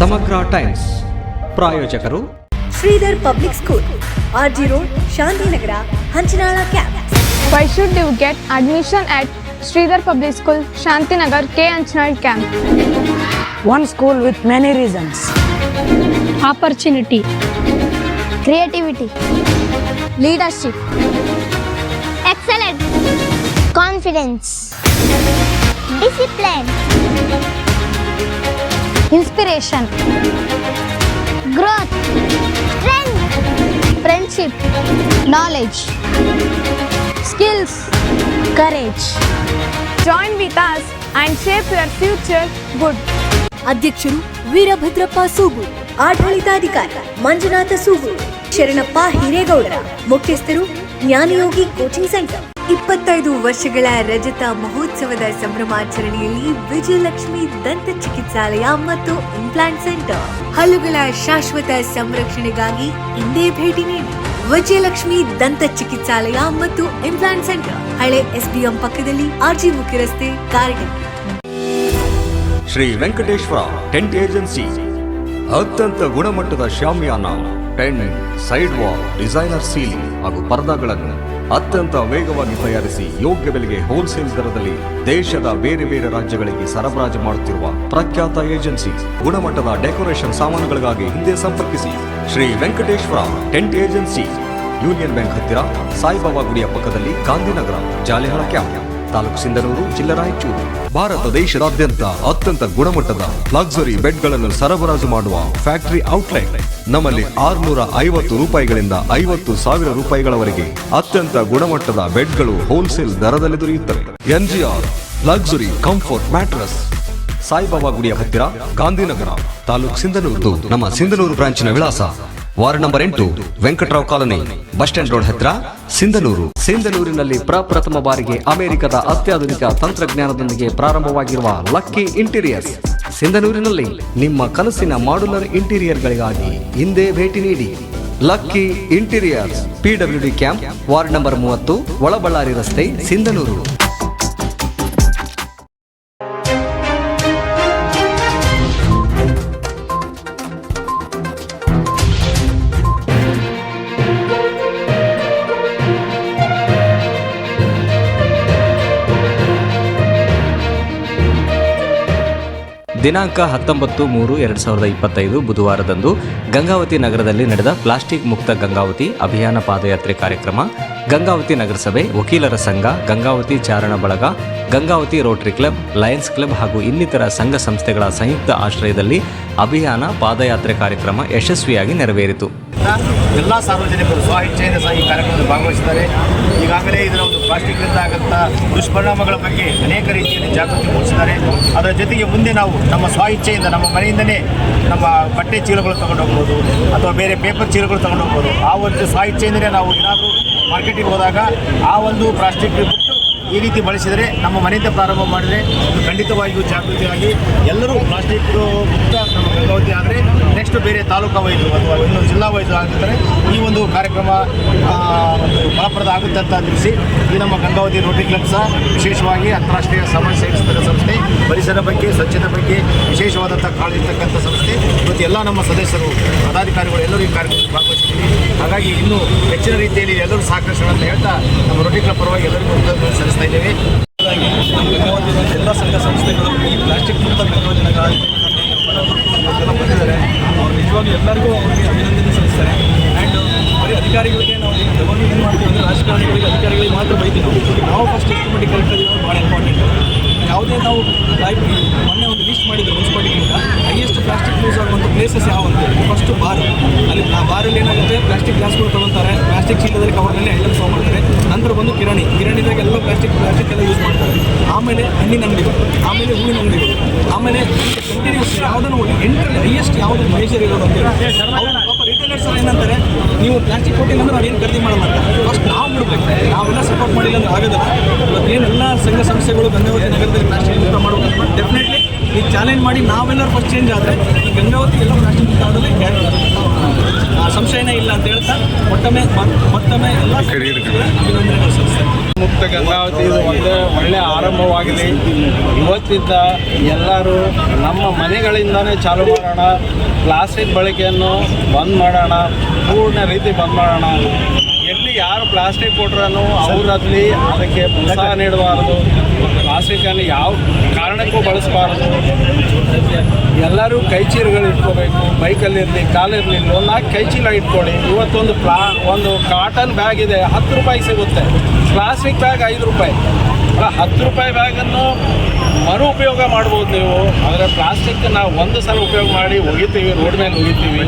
ಸಮಗ್ರ ಟೈಮ್ಸ್ ಪ್ರಾಯೋಜಕರು Shridhar public school, RG road, Shantinagar, Hanchanal camp. Why should you get admission at Sridhar Public School, Shantinagar, K. Anchanal Camp? One school with many reasons. Opportunity, creativity, leadership, excellence, confidence, discipline, inspiration, growth, strength, friendship, knowledge, skills, courage. Join with us and shape your future good. ಅಧ್ಯಕ್ಷರು ವೀರಭದ್ರಪ್ಪ ಸೂಗೂರು, ಆಡಳಿತಾಧಿಕಾರಿ ಮಂಜುನಾಥ ಸೂಗೂರು, ಶರಣಪ್ಪ ಹಿರೇಗೌಡರ, ಮುಖ್ಯಸ್ಥರು ಜ್ಞಾನಯೋಗಿ coaching centre. 25 ವರ್ಷಗಳ ರಜತ ಮಹೋತ್ಸವದ ಸಂಭ್ರಮಾಚರಣೆಯಲ್ಲಿ ವಿಜಯಲಕ್ಷ್ಮಿ ದಂತ ಚಿಕಿತ್ಸಾಲಯ ಮತ್ತು implant centre. ಹಲ್ಲುಗಳ ಶಾಶ್ವತ ಸಂರಕ್ಷಣೆಗಾಗಿ ಇಂದೇ ಭೇಟಿ ನೀಡಿ. ವಿಜಯಲಕ್ಷ್ಮಿ ದಂತ ಚಿಕಿತ್ಸಾಲಯ ಮತ್ತು ಇಂಪ್ಲಾಂಟ್ ಸೆಂಟರ್, ಹಳೆ SBM ಪಕ್ಕದಲ್ಲಿ, RG ಮುಖ್ಯ ರಸ್ತೆ, ಕಾರಟಗಿ. ಶ್ರೀ ವೆಂಕಟೇಶ್ವರ ಟೆಂಟ್ ಏಜೆನ್ಸಿ ಅತ್ಯಂತ ಗುಣಮಟ್ಟದ ಶಾಮಿಯಾನ, tent, side wall, designer ceiling ಹಾಗೂ ಪರದಾಗಳನ್ನು ಅತ್ಯಂತ ವೇಗವಾಗಿ ತಯಾರಿಸಿ ಯೋಗ್ಯ ಬೆಲೆಗೆ ಹೋಲ್ಸೇಲ್ ದರದಲ್ಲಿ ದೇಶದ ಬೇರೆ ಬೇರೆ ರಾಜ್ಯಗಳಿಗೆ ಸರಬರಾಜು ಮಾಡುತ್ತಿರುವ ಪ್ರಖ್ಯಾತ ಏಜೆನ್ಸಿ. ಗುಣಮಟ್ಟದ ಡೆಕೋರೇಷನ್ ಸಾಮಾನುಗಳಿಗಾಗಿ ಹಿಂದೆ ಸಂಪರ್ಕಿಸಿ. Shri Venkateshwara tent agency, union bank ಹತ್ತಿರ, ಸಾಯಿಬಾಬಾ ಗುಡಿಯ ಪಕ್ಕದಲ್ಲಿ, ಗಾಂಧಿನಗರ, ಜಾಲಿಹಾಳ ಕ್ಯಾಂಪ್, ತಾಲೂಕು ಸಿಂಧನೂರು, ಜಿಲ್ಲಾ ರಾಯಚೂರು. ಭಾರತ ದೇಶದಾದ್ಯಂತ ಅತ್ಯಂತ ಗುಣಮಟ್ಟದ ಲಕ್ಸುರಿ ಬೆಡ್ಗಳನ್ನು ಸರಬರಾಜು ಮಾಡುವ ಫ್ಯಾಕ್ಟರಿ ಔಟ್ಲೆಟ್. ನಮ್ಮಲ್ಲಿ 650 ರೂಪಾಯಿಗಳಿಂದ 50,000 ರೂಪಾಯಿಗಳವರೆಗೆ ಅತ್ಯಂತ ಗುಣಮಟ್ಟದ ಬೆಡ್ಗಳು ಹೋಲ್ಸೇಲ್ ದರದಲ್ಲಿ ದೊರೆಯುತ್ತವೆ. NGR luxury comfort mattress, Saibaba ಗುಡಿಯ ಹತ್ತಿರ, ಗಾಂಧಿನಗರ, ತಾಲೂಕು ಸಿಂಧನೂರು. ನಮ್ಮ ಸಿಂಧನೂರು ಬ್ರಾಂಚಿನ ವಿಳಾಸ ward number 8, Venkatrao colony, bus stand road ಹತ್ತಿರ, ಸಿಂಧನೂರು. ಸಿಂಧನೂರಿನಲ್ಲಿ ಪ್ರಪ್ರಥಮ ಬಾರಿಗೆ ಅಮೆರಿಕದ ಅತ್ಯಾಧುನಿಕ ತಂತ್ರಜ್ಞಾನದೊಂದಿಗೆ ಪ್ರಾರಂಭವಾಗಿರುವ ಲಕ್ಕಿ ಇಂಟೀರಿಯರ್ಸ್. ಸಿಂಧನೂರಿನಲ್ಲಿ ನಿಮ್ಮ ಕನಸಿನ ಮಾಡ್ಯುಲರ್ ಇಂಟೀರಿಯರ್ಗಳಿಗಾಗಿ ಹಿಂದೆ ಭೇಟಿ ನೀಡಿ. Lucky interiors, PWD camp, ward number 30, Olaballari ರಸ್ತೆ, ಸಿಂಧನೂರು. ದಿನಾಂಕ 19/3/2025 ಬುಧವಾರದಂದು ಗಂಗಾವತಿ ನಗರದಲ್ಲಿ ನಡೆದ ಪ್ಲಾಸ್ಟಿಕ್ ಮುಕ್ತ ಗಂಗಾವತಿ ಅಭಿಯಾನ ಪಾದಯಾತ್ರೆ ಕಾರ್ಯಕ್ರಮ, ಗಂಗಾವತಿ ನಗರಸಭೆ, ವಕೀಲರ ಸಂಘ, ಗಂಗಾವತಿ ಚಾರಣ ಬಳಗ, Gangavathi rotary club, lions club ಹಾಗೂ ಇನ್ನಿತರ ಸಂಘ ಸಂಸ್ಥೆಗಳ ಸಂಯುಕ್ತ ಆಶ್ರಯದಲ್ಲಿ ಅಭಿಯಾನ ಪಾದಯಾತ್ರೆ ಕಾರ್ಯಕ್ರಮ ಯಶಸ್ವಿಯಾಗಿ ನೆರವೇರಿತು. ಎಲ್ಲ ಸಾರ್ವಜನಿಕರು ಸ್ವಇಚ್ಛೆಯಿಂದ ಸಹ ಈ ಕಾರ್ಯಕ್ರಮದಲ್ಲಿ ಭಾಗವಹಿಸಿದ್ದಾರೆ. ಈಗಾಗಲೇ ಇದರ ಒಂದು ಪ್ಲಾಸ್ಟಿಕ್ನಿಂದ ಆಗಂಥ ದುಷ್ಪರಿಣಾಮಗಳ ಬಗ್ಗೆ ಅನೇಕ ರೀತಿಯಲ್ಲಿ ಜಾಗೃತಿ ಮೂಡಿಸಿದ್ದಾರೆ. ಅದರ ಜೊತೆಗೆ ಮುಂದೆ ನಾವು ನಮ್ಮ ಸ್ವಇಚ್ಛೆಯಿಂದ ನಮ್ಮ ಮನೆಯಿಂದಲೇ ನಮ್ಮ ಬಟ್ಟೆ ಚೀಲಗಳು ತಗೊಂಡು ಹೋಗ್ಬೋದು ಅಥವಾ ಬೇರೆ ಪೇಪರ್ ಚೀಲಗಳು ತಗೊಂಡು ಹೋಗ್ಬೋದು. ಆ ಒಂದು ಸ್ವಇಚ್ಛೆಯಿಂದಲೇ ನಾವು ಏನಾದರೂ ಮಾರ್ಕೆಟಿಗೆ ಹೋದಾಗ ಆ ಒಂದು ಪ್ಲಾಸ್ಟಿಕ್ ಬಿಟ್ಟು ಈ ರೀತಿ ಬಳಸಿದರೆ, ನಮ್ಮ ಮನೆಯಿಂದ ಪ್ರಾರಂಭ ಮಾಡಿದರೆ ಇದು ಖಂಡಿತವಾಗಿಯೂ ಜಾಗೃತಿಯಾಗಿ ಎಲ್ಲರೂ ಪ್ಲಾಸ್ಟಿಕ್ ಮುಕ್ತ ನಮ್ಮ ಗಂಗಾವತಿ ಆದರೆ ನೆಕ್ಸ್ಟ್ ಬೇರೆ ತಾಲೂಕಾ ವೈದು ಅಥವಾ ಇನ್ನೊಂದು ಜಿಲ್ಲಾ ವೈದು ಆಗಿದ್ದರೆ ಈ ಒಂದು ಕಾರ್ಯಕ್ರಮ ಒಂದು ಫಲಪ್ರದ ಆಗುತ್ತೆ ಅಂತ ತಿಳಿಸಿ, ಈ ನಮ್ಮ ಗಂಗಾವತಿ ರೋಟರಿ ಕ್ಲಬ್ ಸಹ ವಿಶೇಷವಾಗಿ ಅಂತಾರಾಷ್ಟ್ರೀಯ ಸಮಾಜ ಸೇವಾ ಸಂಸ್ಥೆ, ಪರಿಸರ ಬಗ್ಗೆ, ಸ್ವಚ್ಛತೆ ಬಗ್ಗೆ ವಿಶೇಷವಾದಂಥ ಕಾಳಜಿ ಇರ್ತಕ್ಕಂಥ ಸಂಸ್ಥೆ. ಇವತ್ತು ಎಲ್ಲ ನಮ್ಮ ಸದಸ್ಯರು, ಪದಾಧಿಕಾರಿಗಳು ಎಲ್ಲರೂ ಈ ಕಾರ್ಯಕ್ರಮದಲ್ಲಿ ಭಾಗವಹಿಸಿದ್ದೀವಿ. ಹಾಗಾಗಿ ಇನ್ನೂ ಹೆಚ್ಚಿನ ರೀತಿಯಲ್ಲಿ ಎಲ್ಲರೂ ಸಹಕರಿಸೋಣ ಅಂತ ಹೇಳ್ತಾ ನಮ್ಮ ರೋಟರಿ ಕ್ಲಬ್ ಪರವಾಗಿ ಎಲ್ಲರಿಗೂ ಸಲ್ಲಿಸ್ತಾ ಇದ್ದೇವೆ. ಎಲ್ಲ ಸಂಘ ಸಂಸ್ಥೆಗಳು ಈ ಪ್ಲಾಸ್ಟಿಕ್ ಮುಕ್ತ ಗಂಗಾವತಿ ಬಂದಿದ್ದಾರೆ. ಅವ್ರು ನಿಜವಾಗ್ಲೂ ಎಲ್ಲರಿಗೂ ಅವರಿಗೆ ಅಭಿನಂದನೆ ಸಲ್ಲಿಸ್ತಾರೆ. ಆ್ಯಂಡ್ ಬರೀ ಅಧಿಕಾರಿಗಳಿಗೆ ನಾವು ಯಾವಾಗಲೂ ಏನು ಮಾಡ್ತೀವಿ ಅಂದರೆ ರಾಜಕಾರಣಿಗಳಿಗೆ, ಅಧಿಕಾರಿಗಳಿಗೆ ಮಾತ್ರ ಬೈತೀವಿ. ನಾವು ಫಸ್ಟ್ ಎಷ್ಟು ಮಟ್ಟಿಗೆ ಕರೆಕ್ಟ್ ಇದೀವಿ ಭಾಳ ಇಂಪಾರ್ಟೆಂಟ್. ಯಾವುದೇ ನಾವು ಲೈಕ್ ಮೊನ್ನೆ ಒಂದು ಲಿಸ್ಟ್ ಮಾಡಿದ್ರು ಮುನ್ಸಿಪಾಲಿಟಿಯಿಂದ ಹೈಯೆಸ್ಟ್ ಪ್ಲಾಸ್ಟಿಕ್ ಯೂಸ್ ಆಗುವಂಥ ಪ್ಲೇಸಸ್ ಯಾವ ಅಂತ. ಫಸ್ಟು ಬಾರು, ಅಲ್ಲಿ ಆ ಬಾರಲ್ಲಿ ಏನಾಗುತ್ತೆ, ಪ್ಲಾಸ್ಟಿಕ್ ಗ್ಲಾಸ್ಗಳು ತೊಗೊತಾರೆ, ಪ್ಲಾಸ್ಟಿಕ್ ಚೀಲದಲ್ಲಿ ಕವರ್ನಲ್ಲಿ ಐಟಮ್ಸ್ ತೊಗೊಂಡ್ಬರ್ತಾರೆ. ನಂತರ ಬಂದು ಕಿರಾಣಿದಾಗ ಎಲ್ಲ ಪ್ಲಾಸ್ಟಿಕ್ ಎಲ್ಲ ಯೂಸ್ ಮಾಡ್ತಾರೆ. ಆಮೇಲೆ ಹಣ್ಣಿನ ಅಂಗಡಿಗಳು, ಆಮೇಲೆ ಹೂವಿನ ಅಂಗಡಿಗಳು, ಆಮೇಲೆ ಕಂಟಿನ್ಯೂಸ್ ಯಾವುದನ್ನು ಎಂಟ್ರಲ್ಲಿ ಹೈಯೆಸ್ಟ್ ಯಾವುದು ಮೇಜರ್ ಇರೋದು ಅಂತೇಳಿ ಅವರು ಪಾಪ ರಿಟೇಲರ್ಸ್ ಏನಂತಾರೆ, ನೀವು ಪ್ಲಾಸ್ಟಿಕ್ ಕೊಟ್ಟಿಲ್ಲ ಅಂದ್ರೆ ನಾವೇನು ಖರೀದಿ ಮಾಡಲ್ಲ ಅಂತ. ಫಸ್ಟ್ ನಾವು ಬಿಡಬೇಕು, ನಾವೆಲ್ಲ ಸಪೋರ್ಟ್ ಮಾಡಿಲ್ಲ ಅಂದ್ರೆ ಆಗೋದಿಲ್ಲ. ಇವತ್ತೇನೆಲ್ಲ ಸಂಘ ಸಂಸ್ಥೆಗಳು ಗಂಗಾವತಿ ನಗರದಲ್ಲಿ ಪ್ಲಾಸ್ಟಿಕ್ ಮುಕ್ತ ಮಾಡಬೇಕು, ಡೆಫಿನೆಟ್ಲಿ ಈಗ ಚಾಲೆಂಜ್ ಮಾಡಿ ನಾವೆಲ್ಲರೂ ಫಸ್ಟ್ ಚೇಂಜ್ ಆದರೆ ಈ ಗಂಗಾವತಿ ಎಲ್ಲ ಪ್ಲಾಸ್ಟಿಕ್ ಮುಕ್ತ ಆಗೋದೇ ಸಂಶಯನೇ ಇಲ್ಲ ಅಂತ ಹೇಳ್ತಾ ಮತ್ತೊಮ್ಮೆ ಎಲ್ಲ ಅಭಿನಂದನೆಗಳು ಸಲ್ಲಿಸ್ತಾರೆ. ಮುಕ್ತ ಗಂಗಾವತಿ ಇದು ಒಳ್ಳೆ ಆರಂಭವಾಗಿದೆ. ಇವತ್ತಿಂದ ಎಲ್ಲರೂ ನಮ್ಮ ಮನೆಗಳಿಂದನೇ ಚಾಲು ಮಾಡೋಣ, ಪ್ಲಾಸ್ಟಿಕ್ ಬಳಕೆಯನ್ನು ಬಂದ್ ಮಾಡೋಣ, ಪೂರ್ಣ ರೀತಿ ಬಂದ್ ಮಾಡೋಣ. ಎಲ್ಲಿ ಯಾರು ಪ್ಲಾಸ್ಟಿಕ್ ಕೊಟ್ರೂ ಅವರಲ್ಲಿ ಅದಕ್ಕೆ ಪ್ರೋತ್ಸಾಹ ನೀಡಬಾರ್ದು, ಪ್ಲಾಸ್ಟಿಕ್ಕನ್ನು ಯಾವ ಕಾರಣಕ್ಕೂ ಬಳಸಬಾರ್ದು. ಎಲ್ಲರೂ ಕೈ ಚೀಲಗಳು ಇಟ್ಕೋಬೇಕು, ಬೈಕಲ್ಲಿರಲಿ ಕಾಲಿರಲಿ 4 ಕೈ ಚೀಲ ಇಟ್ಕೊಳ್ಳಿ. ಇವತ್ತೊಂದು ಒಂದು ಕಾಟನ್ ಬ್ಯಾಗ್ ಇದೆ, 10 ರೂಪಾಯಿ ಸಿಗುತ್ತೆ. ಪ್ಲಾಸ್ಟಿಕ್ ಬ್ಯಾಗ್ 5 ರೂಪಾಯಿ. 10 ರೂಪಾಯಿ ಬ್ಯಾಗನ್ನು ಮರು ಉಪಯೋಗ ಮಾಡ್ಬೋದು ನೀವು. ಆದರೆ ಪ್ಲಾಸ್ಟಿಕ್ ನಾವು ಒಂದು ಸಲ ಉಪಯೋಗ ಮಾಡಿ ಒಗಿತೀವಿ, ರೋಡ್ ಮೇಲೆ ಒಗಿತೀವಿ.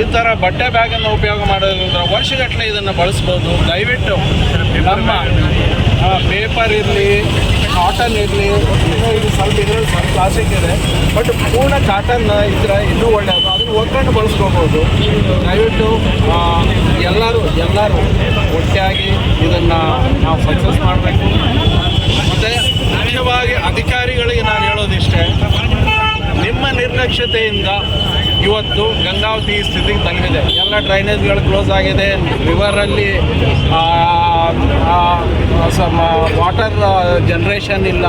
ಈ ಥರ ಬಟ್ಟೆ ಬ್ಯಾಗನ್ನು ಉಪಯೋಗ ಮಾಡೋದ್ರಿಂದ ವರ್ಷಗಟ್ಟಲೆ ಇದನ್ನು ಬಳಸ್ಬೋದು. ದಯವಿಟ್ಟು ನಮ್ಮ ಪೇಪರ್ ಇರಲಿ, ಕಾಟನ್ ಇರಲಿ, ಇದು ಸ್ವಲ್ಪ ಇದರಲ್ಲಿ ಸ್ವಲ್ಪ ಪ್ಲಾಸ್ಟಿಕ್ ಇದೆ, ಬಟ್ ಪೂರ್ಣ ಕಾಟನ್ ಇದ್ರೆ ಇನ್ನೂ ಒಳ್ಳೆಯದು. ಅದನ್ನು ಒಗ್ಗರಣೆ ಬಳಸ್ಕೋಬೋದು. ದಯವಿಟ್ಟು ಎಲ್ಲರೂ ಒಟ್ಟಾಗಿ ಇದನ್ನು ನಾವು ಸಕ್ಸಸ್ ಮಾಡಬೇಕು. ಮತ್ತು ಮುಖ್ಯವಾಗಿ ಅಧಿಕಾರಿಗಳಿಗೆ ನಾನು ಹೇಳೋದಿಷ್ಟೇ, ನಿಮ್ಮ ನಿರ್ಲಕ್ಷ್ಯತೆಯಿಂದ ಇವತ್ತು ಗಂಗಾವತಿ ಈ ಸ್ಥಿತಿಗೆ ತಲುಪಿದೆ. ಎಲ್ಲ ಡ್ರೈನೇಜ್ಗಳು ಕ್ಲೋಸ್ ಆಗಿದೆ, ರಿವರಲ್ಲಿ ವಾಟರ್ ಜನ್ರೇಷನ್ ಇಲ್ಲ,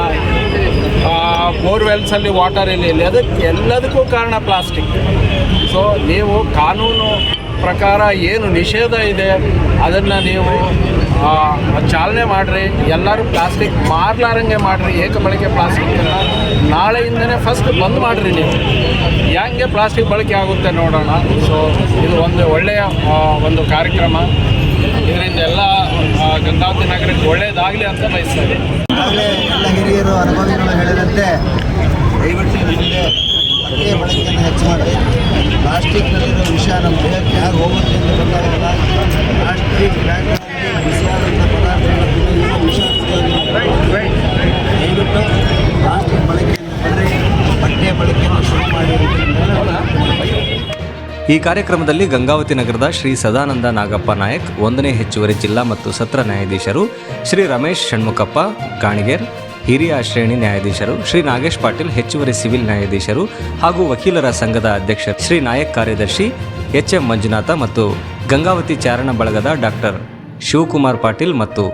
ಬೋರ್ವೆಲ್ಸಲ್ಲಿ ವಾಟರ್ ಇಲ್ಲ. ಎಲ್ಲದಕ್ಕೂ ಕಾರಣ ಪ್ಲಾಸ್ಟಿಕ್. ಸೊ ನೀವು ಕಾನೂನು ಪ್ರಕಾರ ಏನು ನಿಷೇಧ ಇದೆ ಅದನ್ನು ನೀವು ಚಾಲನೆ ಮಾಡಿರಿ. ಎಲ್ಲರೂ ಪ್ಲಾಸ್ಟಿಕ್ ಮಾರ್ಲಾರಂಗೆ ಮಾಡಿರಿ. ಏಕಬಳಕೆ ಪ್ಲಾಸ್ಟಿಕ್ಕನ್ನು ನಾಳೆಯಿಂದನೇ ಫಸ್ಟ್ ಬಂದ್ ಮಾಡಿರಿ. ನೀವು ಹೆಂಗೆ ಪ್ಲಾಸ್ಟಿಕ್ ಬಳಕೆ ಆಗುತ್ತೆ ನೋಡೋಣ. ಸೊ ಇದು ಒಂದು ಒಳ್ಳೆಯ ಒಂದು ಕಾರ್ಯಕ್ರಮ. ಇದರಿಂದ ಎಲ್ಲ ಗಂಗಾವತಿ ನಗರಕ್ಕೆ ಒಳ್ಳೆಯದಾಗಲಿ ಅಂತ ಬಯಸ್ತೇನೆ. ಈಗಾಗಲೇ ಎಲ್ಲ ಹಿರಿಯರು ಅನುಭವಿಗಳು ಹೇಳಿದಂತೆ ದಯವಿಟ್ಟು ಮುಂದೆ ಬಟ್ಟೆ ಬಳಕೆಯನ್ನು ಹೆಚ್ಚು ಮಾಡಿ. ಪ್ಲಾಸ್ಟಿಕ್ನಲ್ಲಿರೋ ವಿಷ ನಮ್ಮ ದೇಹಕ್ಕೆ ಹೇಗೆ ಹೋಗುತ್ತೆ ಅಂತ ಗೊತ್ತಾಗಲ್ಲ. ಪ್ಲಾಸ್ಟಿಕ್ ಬ್ಯಾಗ್ಗಳಲ್ಲಿ ಬಿಸಿಯಾದಂಥ ಪದಾರ್ಥಗಳನ್ನು ಏನೋ ವಿಷ ದಯವಿಟ್ಟು ಪ್ಲಾಸ್ಟಿಕ್ ಬಳಕೆಯನ್ನು ಬಿಟ್ಟರೆ ಬಟ್ಟೆ ಬಳಕೆಯನ್ನು ಶುರು ಮಾಡಿ. ಈ ಕಾರ್ಯಕ್ರಮದಲ್ಲಿ ಗಂಗಾವತಿ ನಗರದ ಶ್ರೀ ಸದಾನಂದ ನಾಗಪ್ಪ ನಾಯಕ್ 1ನೇ ಹೆಚ್ಚುವರಿ ಜಿಲ್ಲಾ ಮತ್ತು ಸತ್ರ ನ್ಯಾಯಾಧೀಶರು, ಶ್ರೀ ರಮೇಶ್ ಷಣ್ಮುಖಪ್ಪ ಗಾಣಿಗೇರ್ ಹಿರಿಯ ಶ್ರೇಣಿ ನ್ಯಾಯಾಧೀಶರು, ಶ್ರೀ ನಾಗೇಶ್ ಪಾಟೀಲ್ ಹೆಚ್ಚುವರಿ ಸಿವಿಲ್ ನ್ಯಾಯಾಧೀಶರು ಹಾಗೂ ವಕೀಲರ ಸಂಘದ ಅಧ್ಯಕ್ಷ ಶ್ರೀ ನಾಯಕ್ ಕಾರ್ಯದರ್ಶಿ HM ಮಂಜುನಾಥ ಮತ್ತು ಗಂಗಾವತಿ ಚಾರಣ ಬಳಗದ ಡಾಕ್ಟರ್ ಶಿವಕುಮಾರ್ ಪಾಟೀಲ್ ಮತ್ತು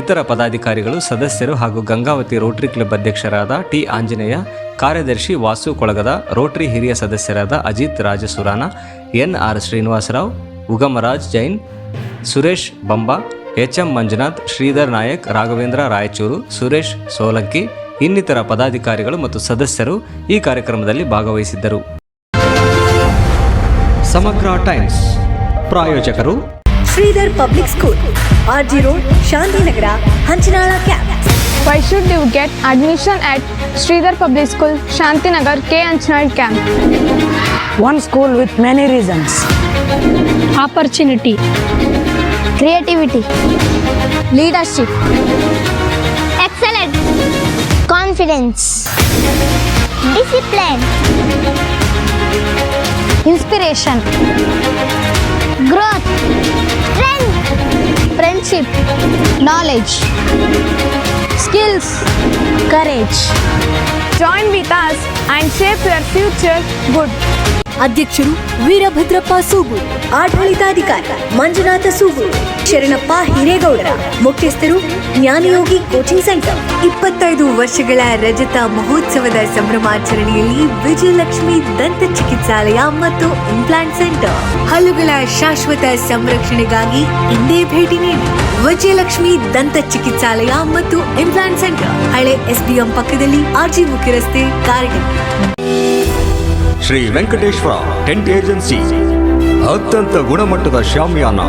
ಇತರ ಪದಾಧಿಕಾರಿಗಳು, ಸದಸ್ಯರು ಹಾಗೂ ಗಂಗಾವತಿ ರೋಟರಿ ಕ್ಲಬ್ ಅಧ್ಯಕ್ಷರಾದ ಟಿ ಆಂಜನೇಯ, ಕಾರ್ಯದರ್ಶಿ ವಾಸು ಕೊಳಗದ, ರೋಟರಿ ಹಿರಿಯ ಸದಸ್ಯರಾದ ಅಜಿತ್ ರಾಜಸುರಾನ, NR ಶ್ರೀನಿವಾಸರಾವ್, ಉಗಮರಾಜ್ ಜೈನ್, ಸುರೇಶ್ ಬಂಬಾ, HM ಮಂಜುನಾಥ್, ಶ್ರೀಧರ್ ನಾಯಕ್, ರಾಘವೇಂದ್ರ ರಾಯಚೂರು, ಸುರೇಶ್ ಸೋಲಂಕಿ ಇನ್ನಿತರ ಪದಾಧಿಕಾರಿಗಳು ಮತ್ತು ಸದಸ್ಯರು ಈ ಕಾರ್ಯಕ್ರಮದಲ್ಲಿ ಭಾಗವಹಿಸಿದ್ದರು. ಸಮಗ್ರ ಟೈಮ್ಸ್ ಪ್ರಾಯೋಜಕರು Shridhar public school, RG road, Shantinagar, Hanchinal camp. Why should you get admission at Sridhar Public School, Shantinagar, K. Anchanad Camp? One school with many reasons. Opportunity, creativity, leadership, excellence, confidence, discipline, inspiration, growth, strength, friendship, knowledge, skills, courage. Join with us and shape your future good. ಅಧ್ಯಕ್ಷರು ವೀರಭದ್ರಪ್ಪ ಸೂಗೂರು, ಆಡಳಿತಾಧಿಕಾರಿ ಮಂಜುನಾಥ ಸೂಗೂರು, ಶರಣಪ್ಪ ಹಿರೇಗೌಡರ, ಮುಖ್ಯಸ್ಥರು ಜ್ಞಾನಯೋಗಿ coaching centre. 25 ವರ್ಷಗಳ ರಜತ ಮಹೋತ್ಸವದ ಸಂಭ್ರಮಾಚರಣೆಯಲ್ಲಿ ವಿಜಯಲಕ್ಷ್ಮಿ ದಂತ ಚಿಕಿತ್ಸಾಲಯ ಮತ್ತು implant centre. ಹಲ್ಲುಗಳ ಶಾಶ್ವತ ಸಂರಕ್ಷಣೆಗಾಗಿ ಇಂದೇ ಭೇಟಿ ನೀಡಿ. ವಿಜಯಲಕ್ಷ್ಮಿ ದಂತ ಚಿಕಿತ್ಸಾಲಯ ಮತ್ತು ಇಂಪ್ಲಾಂಟ್ ಸೆಂಟರ್, ಹಳೆ SBM ಪಕ್ಕದಲ್ಲಿ, RG ಮುಖ್ಯ ರಸ್ತೆ, ಕಾರಟಗಿ. ಶ್ರೀ ವೆಂಕಟೇಶ್ವರ ಟೆಂಟ್ ಏಜೆನ್ಸಿ ಅತ್ಯಂತ ಗುಣಮಟ್ಟದ ಶಾಮಿಯಾನ,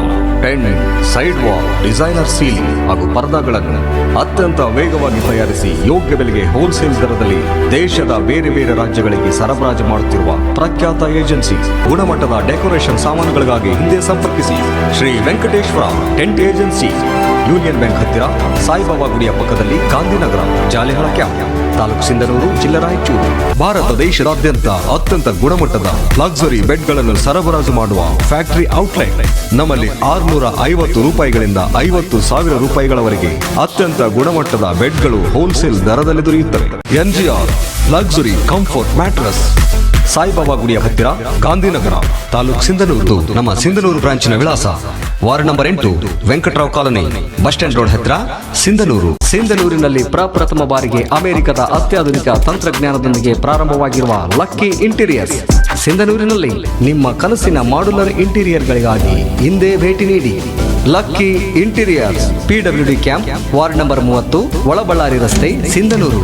tent, side wall, designer ceiling ಹಾಗೂ ಪರದಾಗಳನ್ನು ಅತ್ಯಂತ ವೇಗವಾಗಿ ತಯಾರಿಸಿ ಯೋಗ್ಯ ಬೆಲೆಗೆ ಹೋಲ್ಸೇಲ್ ದರದಲ್ಲಿ ದೇಶದ ಬೇರೆ ಬೇರೆ ರಾಜ್ಯಗಳಿಗೆ ಸರಬರಾಜು ಮಾಡುತ್ತಿರುವ ಪ್ರಖ್ಯಾತ ಏಜೆನ್ಸಿ. ಗುಣಮಟ್ಟದ ಡೆಕೋರೇಷನ್ ಸಾಮಾನುಗಳಿಗಾಗಿ ಹಿಂದೆ ಸಂಪರ್ಕಿಸಿ. Shri Venkateshwara tent agency, union bank ಹತ್ತಿರ, ಸಾಯಿಬಾಬಾ ಗುಡಿಯ ಪಕ್ಕದಲ್ಲಿ, ಗಾಂಧಿನಗರ, ಜಾಲಿಹಳ ಕ್ಯಾಂಪ್, ತಾಲೂಕು ಸಿಂಧನೂರು, ಜಿಲ್ಲಾ ರಾಯಚೂರು. ಭಾರತ ದೇಶದಾದ್ಯಂತ ಅತ್ಯಂತ ಗುಣಮಟ್ಟದ ಲಕ್ಸುರಿ ಬೆಡ್ಗಳನ್ನು ಸರಬರಾಜು ಮಾಡುವ ಫ್ಯಾಕ್ಟರಿ ಔಟ್ಲೆಟ್. ನಮ್ಮಲ್ಲಿ 650 ರೂಪಾಯಿಗಳಿಂದ 50,000 ರೂಪಾಯಿಗಳವರೆಗೆ ಅತ್ಯಂತ ಗುಣಮಟ್ಟದ ಬೆಡ್ಗಳು ಹೋಲ್ಸೇಲ್ ದರದಲ್ಲಿ ದೊರೆಯುತ್ತವೆ. NGR luxury comfort mattress, Saibaba ಗುಡಿಯ ಹತ್ತಿರ, ಗಾಂಧಿನಗರ, ತಾಲೂಕು ಸಿಂಧನೂರು. ನಮ್ಮ ಸಿಂಧನೂರು ಬ್ರಾಂಚಿನ ವಿಳಾಸ ward number 8 Venkatrao colony, bus stand road ಹತ್ರ, ಸಿಂಧನೂರು. ಸಿಂಧನೂರಿನಲ್ಲಿ ಪ್ರಪ್ರಥಮ ಬಾರಿಗೆ ಅಮೆರಿಕದ ಅತ್ಯಾಧುನಿಕ ತಂತ್ರಜ್ಞಾನದೊಂದಿಗೆ ಪ್ರಾರಂಭವಾಗಿರುವ ಲಕ್ಕಿ ಇಂಟೀರಿಯರ್ಸ್. ಸಿಂಧನೂರಿನಲ್ಲಿ ನಿಮ್ಮ ಕನಸಿನ ಮಾಡ್ಯುಲರ್ ಇಂಟೀರಿಯರ್ಗಳಿಗಾಗಿ ಹಿಂದೆ ಭೇಟಿ ನೀಡಿ. Lucky interiors, PWD camp, ward number 30, Olaballari ರಸ್ತೆ, ಸಿಂಧನೂರು.